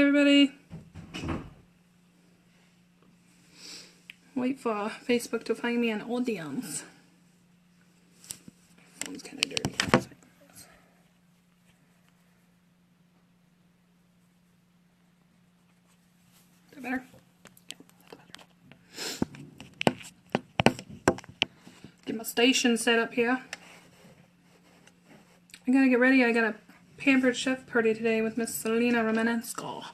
everybody. Wait for Facebook to find me an audience. My phone's kind of dirty. Is that better? Get my station set up here. I gotta get ready. I got a Pampered Chef party today with Miss Selena Romanensko.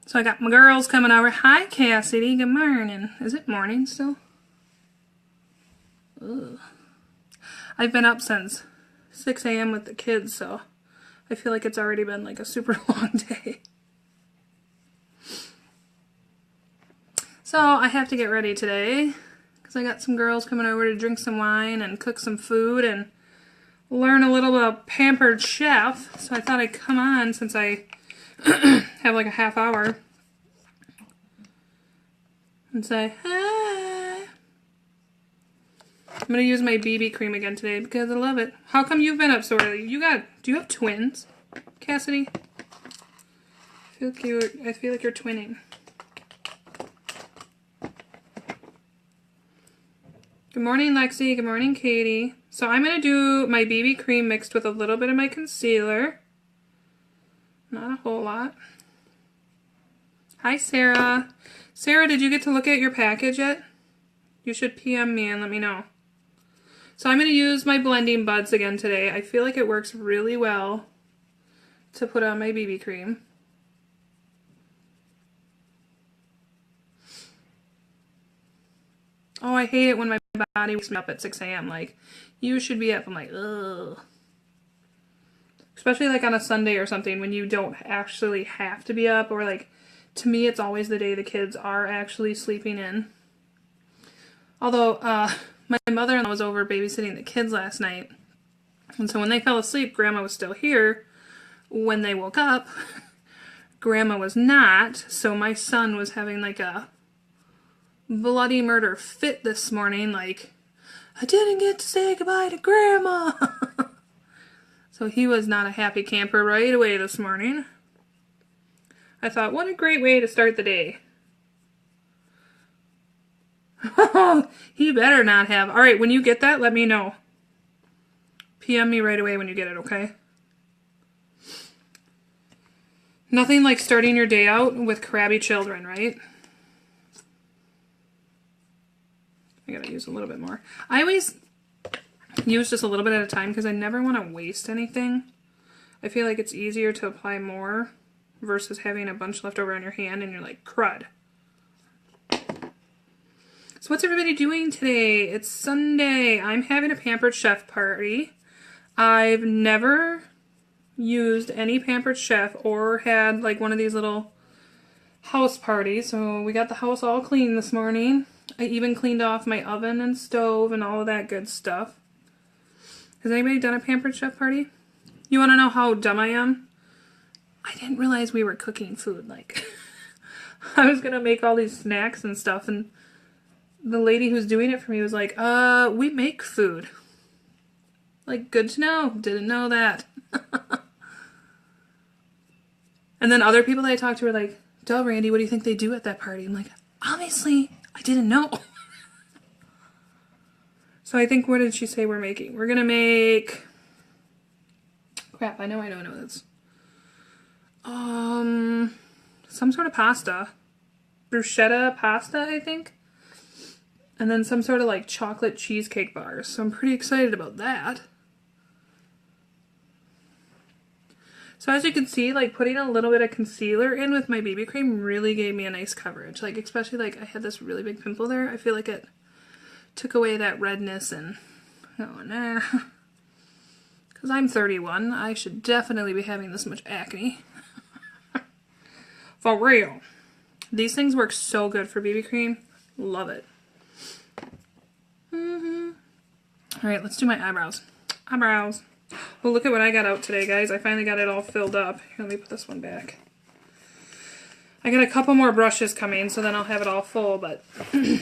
So I got my girls coming over. Hi, Cassidy. Good morning. Is it morning still? Ugh. I've been up since 6 a.m. with the kids, so I feel like it's already been like a super long day. So I have to get ready today because I got some girls coming over to drink some wine and cook some food and learn a little about Pampered Chef. So I thought I'd come on since I have like a half hour and say hi. I'm gonna use my BB cream again today because I love it. How come you've been up so early? Do you have twins, Cassidy? I feel like you're twinning. Good morning, Lexi. Good morning, Katie. So I'm going to do my BB cream mixed with a little bit of my concealer. Not a whole lot. Hi, Sarah. Sarah, did you get to look at your package yet? You should PM me and let me know. So I'm going to use my blending buds again today. I feel like it works really well to put on my BB cream. Oh, I hate it when my body wakes me up at 6 a.m. Like, you should be up. I'm like, ugh. Especially like on a Sunday or something when you don't actually have to be up. Or like, to me, it's always the day the kids are actually sleeping in. Although, my mother-in-law was over babysitting the kids last night. And so when they fell asleep, Grandma was still here. When they woke up, Grandma was not. So my son was having like a bloody murder fit this morning, like, I didn't get to say goodbye to Grandma. So he was not a happy camper right away this morning. I thought, what a great way to start the day. He better not have. All right, when you get that, let me know. PM me right away when you get it, okay? Nothing like starting your day out with crabby children, right? I gotta use a little bit more. I always use just a little bit at a time because I never want to waste anything. I feel like it's easier to apply more versus having a bunch left over on your hand and you're like, crud. So what's everybody doing today? It's Sunday. I'm having a Pampered Chef party. I've never used any Pampered Chef or had like one of these little house parties. So we got the house all clean this morning. I even cleaned off my oven and stove and all of that good stuff. Has anybody done a Pampered Chef party? You want to know how dumb I am? I didn't realize we were cooking food. Like, I was going to make all these snacks and stuff, and the lady who's doing it for me was like, we make food. Like, good to know. Didn't know that. And then other people that I talked to were like, duh, Randy, what do you think they do at that party? I'm like, obviously, I didn't know. So I think, what did she say we're making? We're going to make, crap, I don't know this. Some sort of pasta. Bruschetta pasta, I think. And then some sort of like chocolate cheesecake bars. So I'm pretty excited about that. So as you can see, like putting a little bit of concealer in with my BB cream really gave me a nice coverage. Like especially like I had this really big pimple there. I feel like it took away that redness and, oh nah. Because I'm 31, I should definitely be having this much acne. For real. These things work so good for BB cream. Love it. Alright, let's do my eyebrows. Eyebrows. Well, look at what I got out today, guys. I finally got it all filled up. Here, let me put this one back. I got a couple more brushes coming, so then I'll have it all full, but I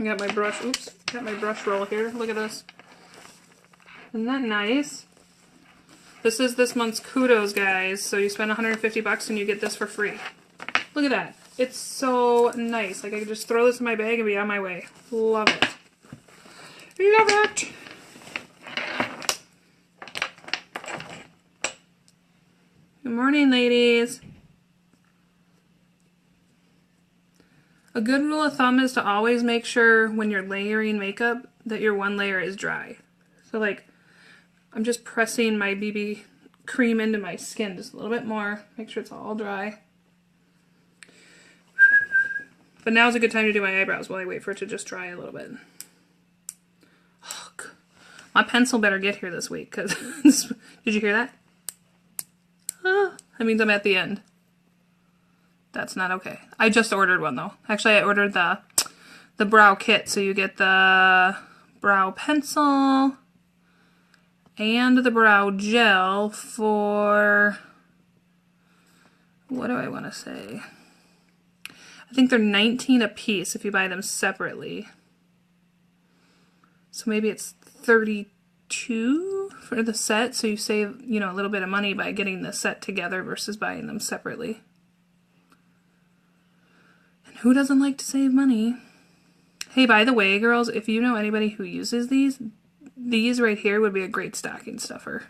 got my brush, oops, got my brush roll here. Look at this. Isn't that nice? This is this month's kudos, guys. So you spend 150 bucks and you get this for free. Look at that. It's so nice. Like I could just throw this in my bag and be on my way. Love it. Love it. Good morning, ladies. A good rule of thumb is to always make sure when you're layering makeup that your one layer is dry. So like, I'm just pressing my BB cream into my skin just a little bit more. Make sure it's all dry. But now's a good time to do my eyebrows while I wait for it to just dry a little bit. Oh, my pencil better get here this week, because did you hear that? That means I'm at the end. That's not okay. I just ordered one though. Actually, I ordered the brow kit, so you get the brow pencil and the brow gel for, what do I want to say? I think they're $19 a piece if you buy them separately. So maybe it's $32 for the set, so you save, you know, a little bit of money by getting the set together versus buying them separately. And who doesn't like to save money? Hey, by the way, girls, if you know anybody who uses these right here would be a great stocking stuffer.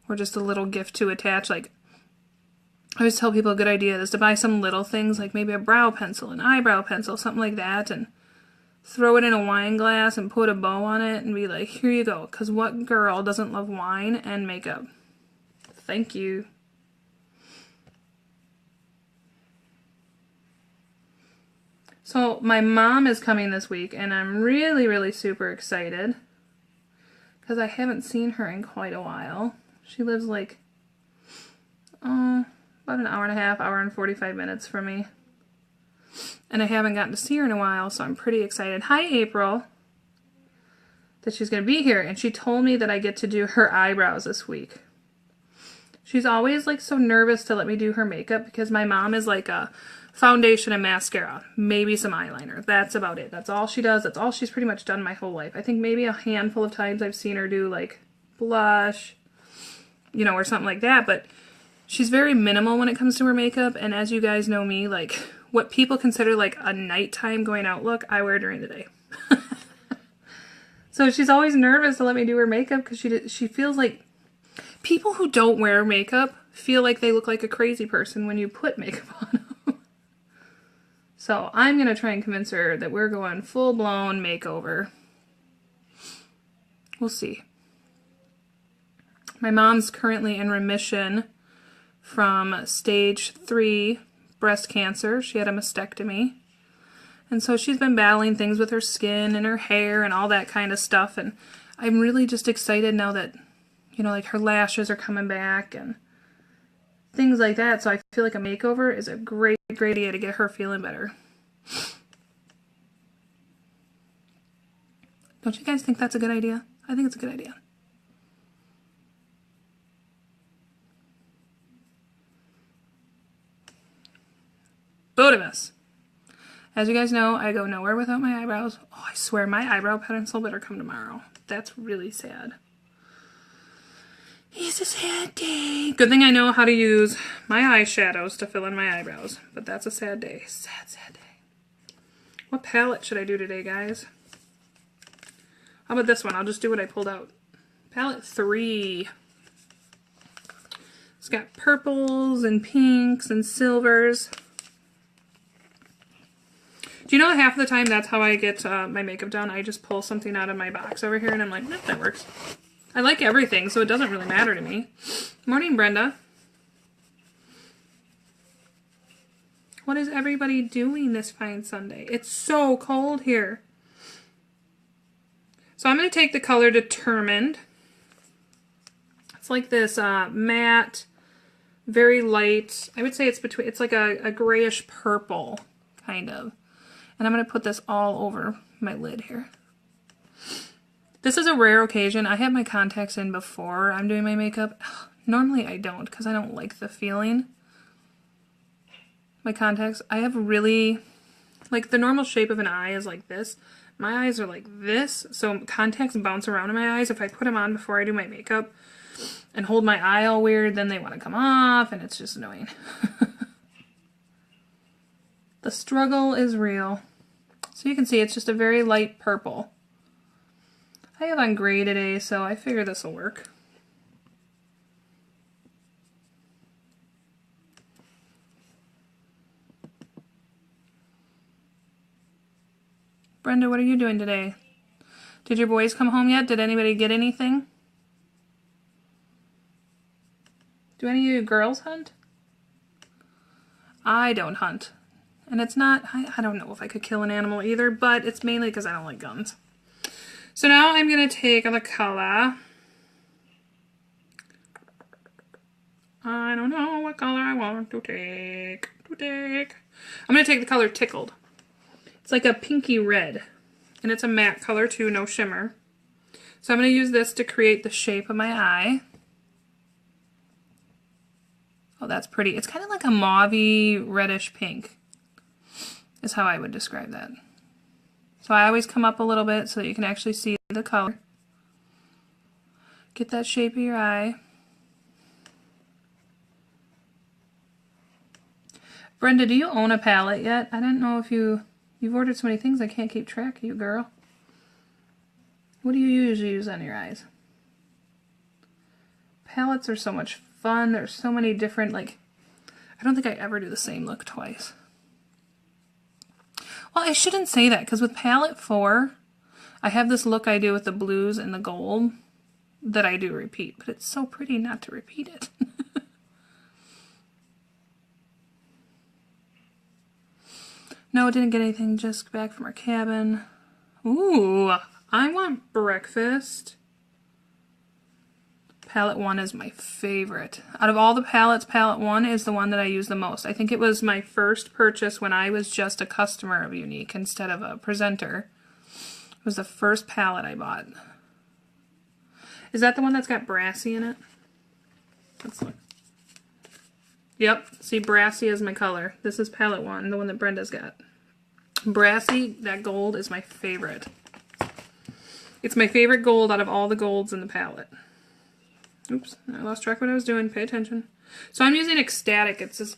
Or just a little gift to attach. Like, I always tell people a good idea is to buy some little things, like maybe a brow pencil, an eyebrow pencil, something like that, and throw it in a wine glass and put a bow on it and be like, here you go. Because what girl doesn't love wine and makeup? Thank you. So my mom is coming this week, and I'm really, really super excited because I haven't seen her in quite a while. She lives like, about an hour and a half, hour and 45 minutes from me. And I haven't gotten to see her in a while, so I'm pretty excited. Hi, April. That she's going to be here, and she told me that I get to do her eyebrows this week. She's always like so nervous to let me do her makeup because my mom is like a foundation and mascara, maybe some eyeliner. That's about it. That's all she does. That's all she's pretty much done my whole life. I think maybe a handful of times I've seen her do like blush, you know, or something like that, but she's very minimal when it comes to her makeup, and as you guys know me, like, what people consider like a nighttime going out look, I wear during the day. So she's always nervous to let me do her makeup because she feels like people who don't wear makeup feel like they look like a crazy person when you put makeup on them. So I'm going to try and convince her that we're going full-blown makeover. We'll see. My mom's currently in remission from stage 3 breast cancer. She had a mastectomy. And so she's been battling things with her skin and her hair and all that kind of stuff. And I'm really just excited now that, you know, like her lashes are coming back and things like that. So I feel like a makeover is a great, great idea to get her feeling better. Don't you guys think that's a good idea? I think it's a good idea. Both of us. As you guys know, I go nowhere without my eyebrows. Oh, I swear my eyebrow pencil better come tomorrow. That's really sad. It's a sad day. Good thing I know how to use my eyeshadows to fill in my eyebrows. But that's a sad day. Sad, sad day. What palette should I do today, guys? How about this one? I'll just do what I pulled out. Palette 3. It's got purples and pinks and silvers. Do you know half the time that's how I get my makeup done? I just pull something out of my box over here and I'm like, nope, that works. I like everything, so it doesn't really matter to me. Morning, Brenda. What is everybody doing this fine Sunday? It's so cold here. So I'm going to take the color Determined. It's like this matte, very light. I would say it's like a grayish purple, kind of. And I'm going to put this all over my lid here. This is a rare occasion. I have my contacts in before I'm doing my makeup. Normally I don't because I don't like the feeling. My contacts, I have really, like the normal shape of an eye is like this. My eyes are like this, so contacts bounce around in my eyes if I put them on before I do my makeup. and hold my eye all weird, then they want to come off, and it's just annoying. The struggle is real. So you can see it's just a very light purple. I have on gray today, so I figure this will work. Brenda, what are you doing today? Did your boys come home yet? Did anybody get anything? Do any of you girls hunt? I don't hunt. And it's not, I don't know if I could kill an animal either, but it's mainly because I don't like guns. So now I'm going to take the color. I don't know what color I want to take. I'm going to take the color Tickled. It's like a pinky red. And it's a matte color too, no shimmer. So I'm going to use this to create the shape of my eye. Oh, that's pretty. It's kind of like a mauve-y, reddish pink. Is how I would describe that. So I always come up a little bit so that you can actually see the color. Get that shape of your eye. Brenda, do you own a palette yet? I don't know if you've ordered so many things I can't keep track of you, girl. What do you usually use on your eyes? Palettes are so much fun. There's so many different, like, I don't think I ever do the same look twice. Well, I shouldn't say that, because with palette 4, I have this look I do with the blues and the gold that I do repeat, but it's so pretty not to repeat it. No, didn't get anything, just back from our cabin. Ooh, I want breakfast. Palette 1 is my favorite. Out of all the palettes, palette 1 is the one that I use the most. I think it was my first purchase when I was just a customer of Unique instead of a presenter. It was the first palette I bought. Is that the one that's got brassy in it? Let's look. Yep, see, brassy is my color. This is palette 1, the one that Brenda's got. Brassy, that gold, is my favorite. It's my favorite gold out of all the golds in the palette. Oops, I lost track of what I was doing. Pay attention. So I'm using Ecstatic. It's just...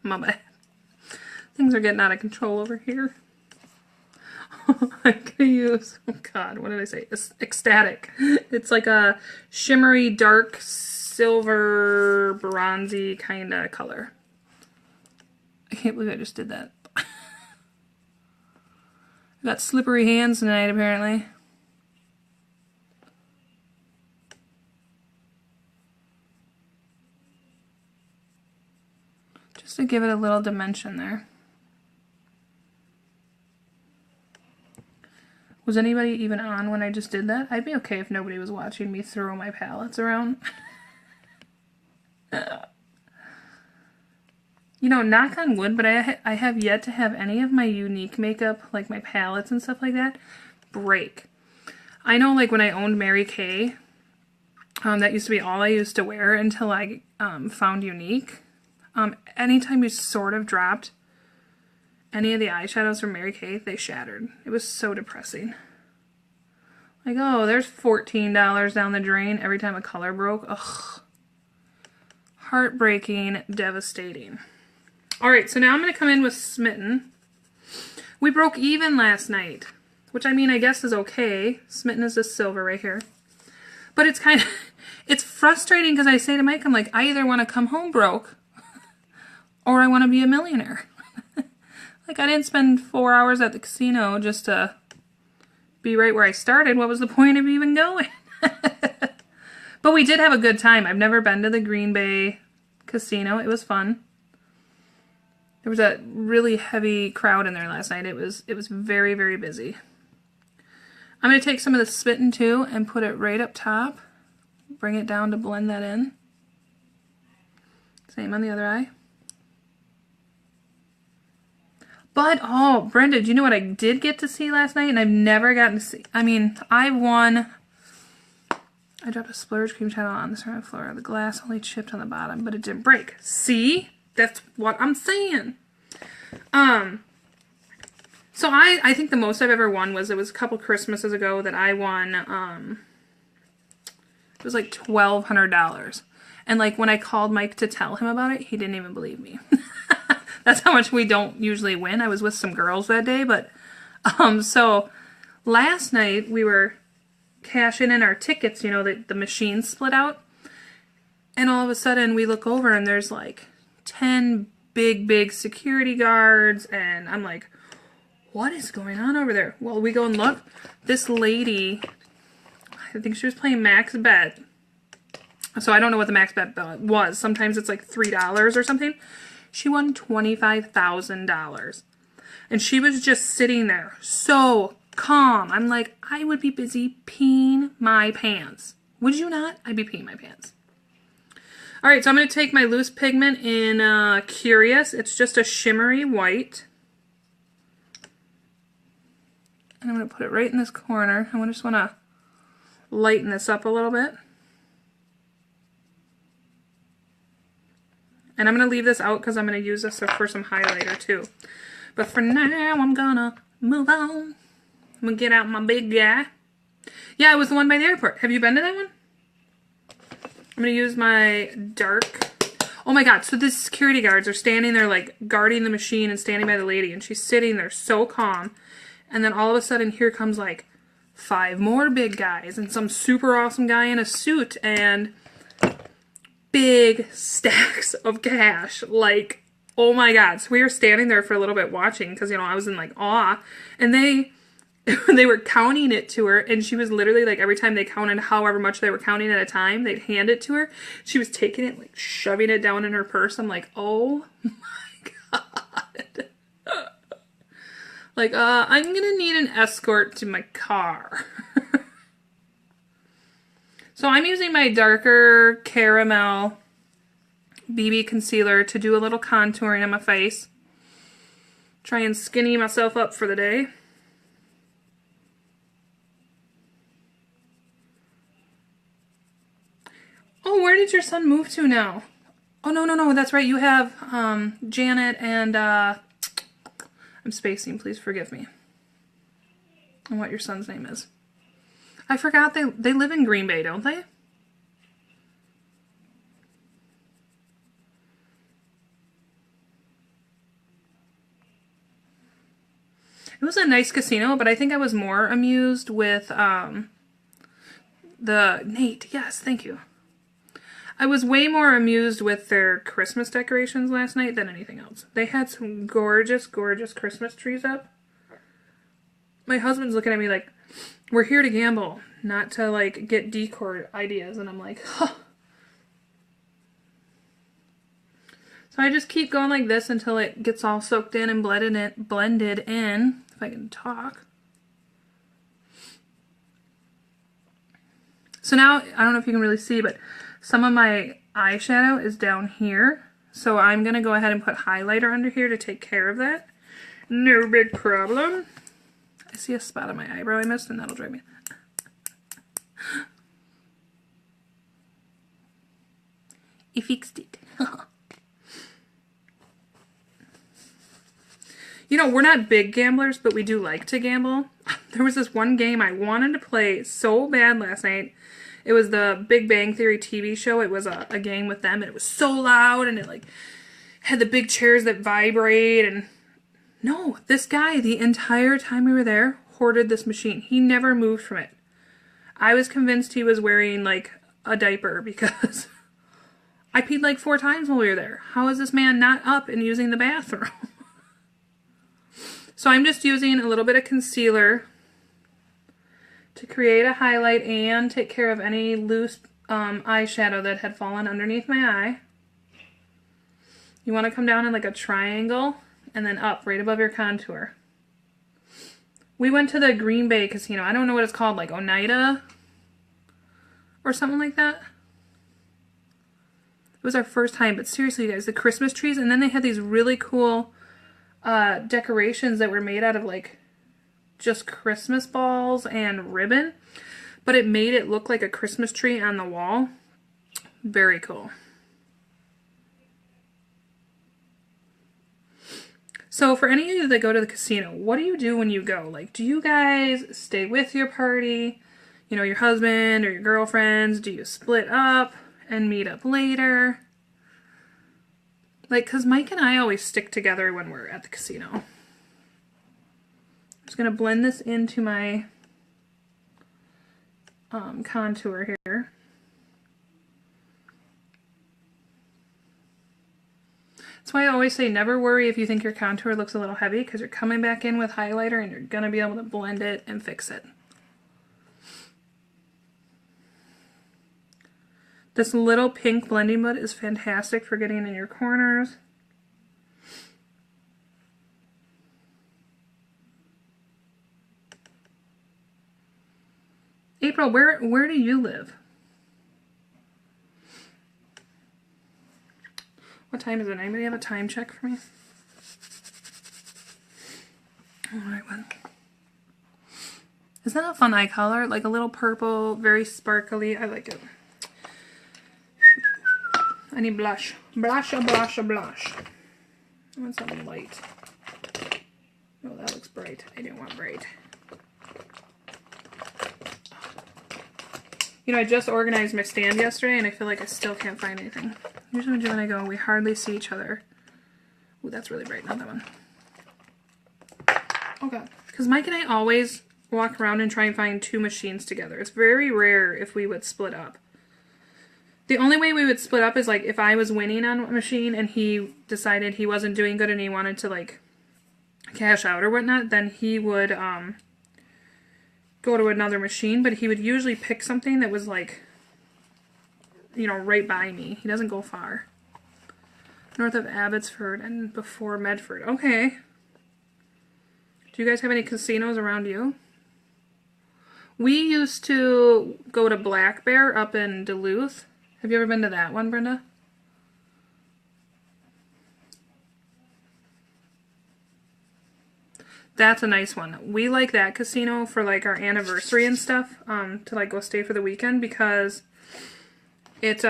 My bad. Things are getting out of control over here. I'm going to use... Oh, God, what did I say? Ecstatic. It's like a shimmery, dark, silver, bronzy kind of color. I can't believe I just did that. I got slippery hands tonight, apparently. Just to give it a little dimension there. Was anybody even on when I just did that? I'd be okay if nobody was watching me throw my palettes around. You know, knock on wood, but I have yet to have any of my Unique makeup, like my palettes and stuff like that, break. I know, like, when I owned Mary Kay, that used to be all I used to wear until I found Unique. Anytime you sort of dropped any of the eyeshadows from Mary Kay, they shattered. It was so depressing. Like, oh, there's $14 down the drain every time a color broke. Ugh. Heartbreaking, devastating. Alright, so now I'm going to come in with Smitten. We broke even last night, which I mean, I guess is okay. Smitten is this silver right here. But it's kind of, it's frustrating because I say to Mike, I'm like, I either want to come home broke or I want to be a millionaire. Like, I didn't spend 4 hours at the casino just to be right where I started. What was the point of even going? But we did have a good time. I've never been to the Green Bay casino. It was fun. There was a really heavy crowd in there last night. It was very, very busy. I'm going to take some of the Smitten too and put it right up top. Bring it down to blend that in. Same on the other eye. But, oh, Brenda, do you know what I did get to see last night? And I've never gotten to see. I mean, I dropped a splurge cream towel on the ceramic floor. The glass only chipped on the bottom, but it didn't break. See? That's what I'm saying. So I think the most I've ever won was, it was a couple Christmases ago that I won, it was like $1,200. And like when I called Mike to tell him about it, he didn't even believe me. That's how much we don't usually win. I was with some girls that day, but so last night we were cashing in our tickets, you know, the machine split out. And all of a sudden we look over and there's like 10 big security guards, and I'm like, what is going on over there? Well, we go and look. This lady, I think she was playing max bet. So I don't know what the max bet was. Sometimes it's like $3 or something. She won $25,000. And she was just sitting there so calm. I'm like, I would be busy peeing my pants. Would you not? I'd be peeing my pants. All right, so I'm going to take my loose pigment in Curious. It's just a shimmery white. And I'm going to put it right in this corner. I just want to lighten this up a little bit. And I'm going to leave this out because I'm going to use this for some highlighter too. But for now, I'm going to move on. I'm going to get out my big guy. Yeah, it was the one by the airport. Have you been to that one? I'm going to use my dark. Oh my god, so the security guards are standing there like guarding the machine and standing by the lady. And she's sitting there so calm. And then all of a sudden here comes like 5 more big guys and some super awesome guy in a suit and big stacks of cash. Like, oh my god. So we were standing there for a little bit watching because, you know, I was in like awe. And they were counting it to her, and she was literally like, every time they counted however much they were counting at a time, they'd hand it to her. She was taking it, like shoving it down in her purse. I'm like, oh my god. Like, I'm gonna need an escort to my car. So I'm using my darker caramel BB concealer to do a little contouring on my face. Try and skinny myself up for the day. Oh, where did your son move to now? Oh, no, that's right. You have Janet and, I'm spacing, please forgive me on what your son's name is. I forgot they live in Green Bay, don't they? It was a nice casino, but I think I was more amused with Nate. Yes, thank you. I was way more amused with their Christmas decorations last night than anything else. They had some gorgeous Christmas trees up. My husband's looking at me like, we're here to gamble, not to like get decor ideas. And I'm like, huh. So I just keep going like this until it gets all soaked in and blended in, if I can talk. So now, I don't know if you can really see, but some of my eyeshadow is down here. So I'm going to go ahead and put highlighter under here to take care of that. No big problem. I see a spot on my eyebrow I missed, and that'll drive me. He fixed it. You know, we're not big gamblers, but we do like to gamble. There was this one game I wanted to play so bad last night. It was the Big Bang Theory TV show. It was a game with them, and it was so loud, and it like had the big chairs that vibrate. And no, this guy, the entire time we were there, hoarded this machine. He never moved from it. I was convinced he was wearing like a diaper because I peed like 4 times while we were there. How is this man not up and using the bathroom? So I'm just using a little bit of concealer to create a highlight and take care of any loose eyeshadow that had fallen underneath my eye. You want to come down in like a triangle and then up right above your contour. We went to the Green Bay Casino. I don't know what it's called, like Oneida or something like that. It was our first time, but seriously, guys, the Christmas trees, and then they had these really cool decorations that were made out of like just Christmas balls and ribbon, but it made it look like a Christmas tree on the wall. Very cool. So for any of you that go to the casino, what do you do when you go? Like, do you guys stay with your party? You know, your husband or your girlfriends? Do you split up and meet up later? Like, because Mike and I always stick together when we're at the casino. I'm just going to blend this into my contour here. That's why I always say never worry if you think your contour looks a little heavy, because you're coming back in with highlighter and you're going to be able to blend it and fix it. This little pink blending mud is fantastic for getting in your corners. April, where do you live? What time is it? Anybody have a time check for me? Alright, well. Isn't that a fun eye color? Like a little purple, very sparkly. I like it. I need blush. Blush, a blush, a blush. I want something light. Oh, that looks bright. I don't want bright. You know, I just organized my stand yesterday and I feel like I still can't find anything. Usually when I go, we hardly see each other. Ooh, that's really bright. Not that one. Okay. Because Mike and I always walk around and try and find two machines together. It's very rare if we would split up. The only way we would split up is like if I was winning on a machine and he decided he wasn't doing good and he wanted to like cash out or whatnot, then he would go to another machine, but he would usually pick something that was like, you know, right by me. He doesn't go far. North of Abbotsford and before Medford. Okay. Do you guys have any casinos around you? We used to go to Black Bear up in Duluth. Have you ever been to that one, Brenda? That's a nice one. We like that casino for like our anniversary and stuff, to like go stay for the weekend because it's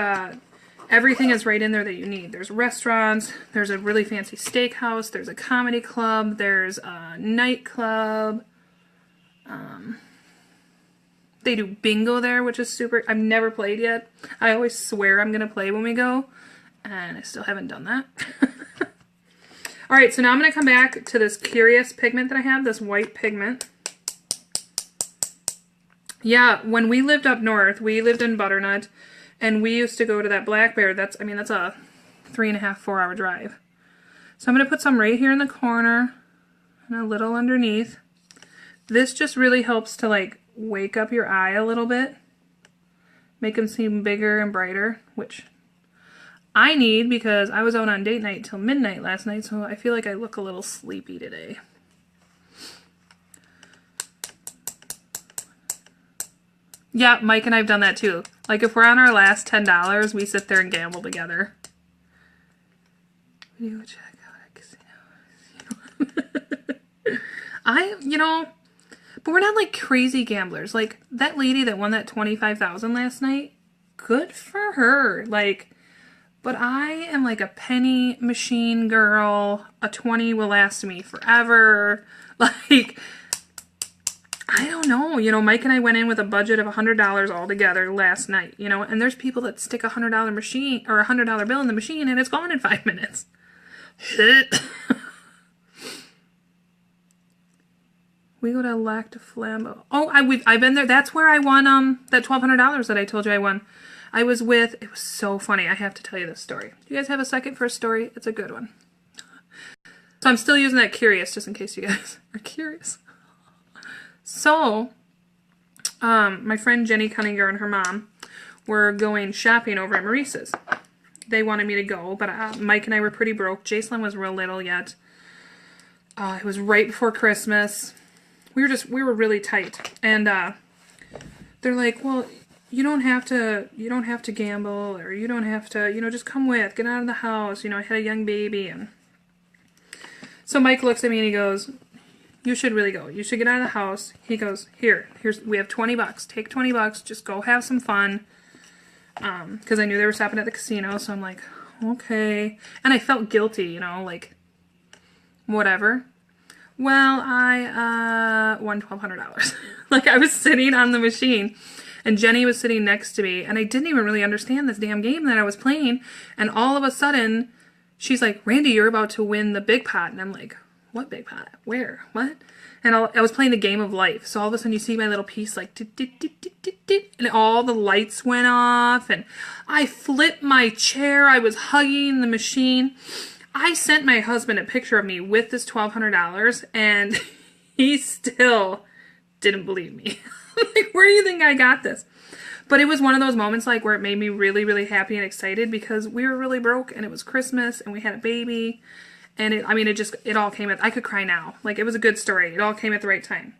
everything is right in there that you need. There's restaurants, there's a really fancy steakhouse, there's a comedy club, there's a nightclub. They do bingo there, which is super. I've never played yet. I always swear I'm gonna play when we go, and I still haven't done that. Alright, so now I'm going to come back to this Curious pigment that I have, this white pigment. Yeah, when we lived up north, we lived in Butternut, and we used to go to that Black Bear. That's a 3.5, 4 hour drive. So I'm going to put some right here in the corner, and a little underneath. This just really helps to like wake up your eye a little bit. Make them seem bigger and brighter, which I need because I was out on date night till midnight last night, so I feel like I look a little sleepy today. Yeah, Mike and I have done that too. Like if we're on our last $10, we sit there and gamble together. Video check out at casino. But we're not like crazy gamblers. Like that lady that won that $25,000 last night, good for her. Like, but I am like a penny machine girl. A 20 will last me forever. Like, I don't know. You know, Mike and I went in with a budget of $100 all together last night, you know, and there's people that stick a $100 machine or a $100 bill in the machine and it's gone in 5 minutes. We go to Lac de Flambeau. Oh, I've been there. That's where I won that $1,200 that I told you I won. I was with, it was so funny. I have to tell you this story. Do you guys have a second for a story? It's a good one. So I'm still using that Curious just in case you guys are curious. So, my friend Jenny Cunninger and her mom were going shopping over at Maurice's. They wanted me to go, but Mike and I were pretty broke. Jacelyn was real little yet. It was right before Christmas. We were really tight. And they're like, well, you don't have to gamble, or you don't have to, just come get out of the house. I had a young baby. And so Mike looks at me and he goes, you should really go. You should get out of the house. He goes, we have $20. Take $20. Just go have some fun. Because I knew they were stopping at the casino. So I'm like, okay. And I felt guilty, like, Whatever. Well, I won $1,200. Like, I was sitting on the machine, and Jenny was sitting next to me, and I didn't even really understand this damn game that I was playing, and all of a sudden, she's like, Randy, you're about to win the big pot. And I'm like, what big pot? Where? What? And I was playing the game of life, so all of a sudden you see my little piece like, and all the lights went off, and I flipped my chair. I was hugging the machine. I sent my husband a picture of me with this $1,200, and he still didn't believe me. Like, where do you think I got this? But it was one of those moments like where it made me really, really happy and excited because we were really broke, and it was Christmas, and we had a baby, and it all came at, I could cry now. Like, it was a good story. It all came at the right time.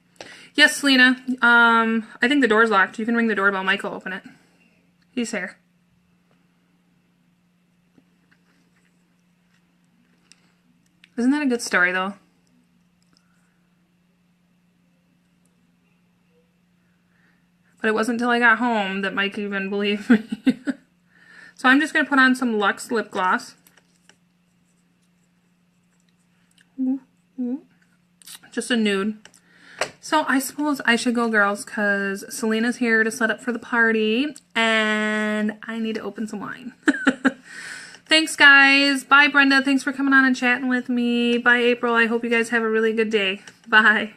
Yes, Selena, I think the door's locked. You can ring the doorbell. Mike will open it. He's here. Isn't that a good story, though? But it wasn't until I got home that Mike even believed me. So I'm just going to put on some Luxe lip gloss. Just a nude. So I suppose I should go, girls, because Selena's here to set up for the party, and I need to open some wine. Thanks, guys. Bye, Brenda. Thanks for coming on and chatting with me. Bye, April. I hope you guys have a really good day. Bye.